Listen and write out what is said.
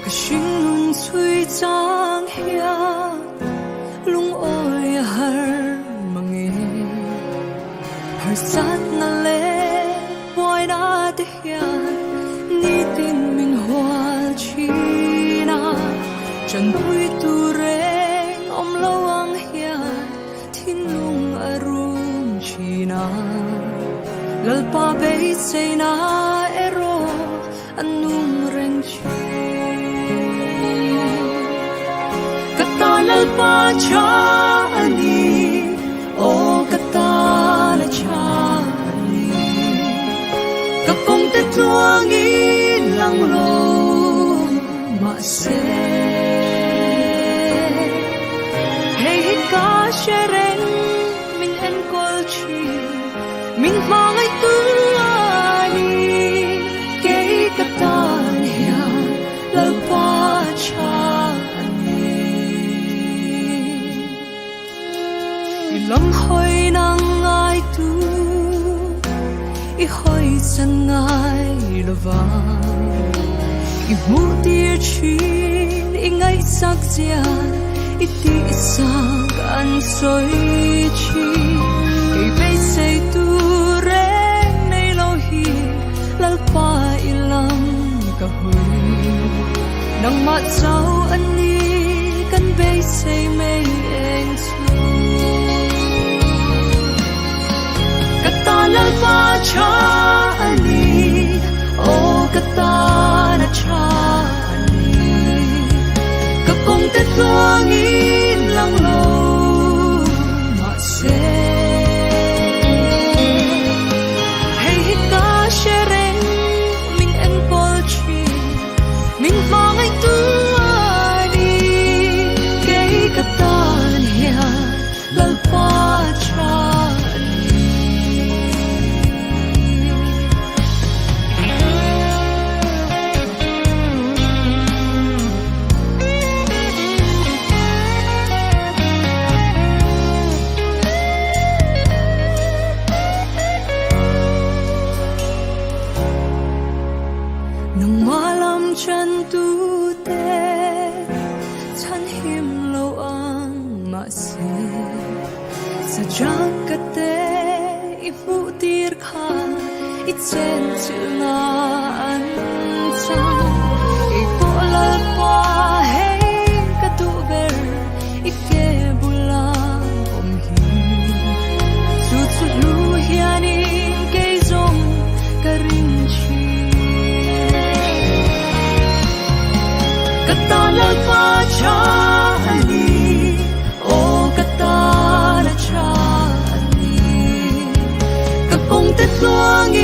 个心拢吹张呀，拢爱har mange har sát na le boy na de ya ni tin min hoa chi na chân bụi tu reng om lâu ang ya thiên lung arum chi na lal pa be say na ero anung reng chi kata lal pa cha ani o kata la cha ani kapong te tuang in lang lo ma se hey ka shereng min en kol chi min mangai tu ani ke kata ya lal pa cha lòng hơi nang ai tu i hơi chân ai lo vang i mu tia chin i ngay sắc dia i ti sang an soi chi i be say tu re nei lo hi lal pa i lam ka hui nang ma chau an ni kan be say mei en su lal pa cha ani o kata na cha ani kapong te tuang in lang lo ma se hey ka shereng min en pol chi min mangai tu ani ke kata ya lal pa cha chân tu te chan him lo ang ma se sa jakate I fu tir kha I chen chil na an cha I po la pa hey ka tu ver I ke bulang om hi su su lu hiani ke zong ka rin chi kata lal pa cha ani o kata la cha ani kapong te tuang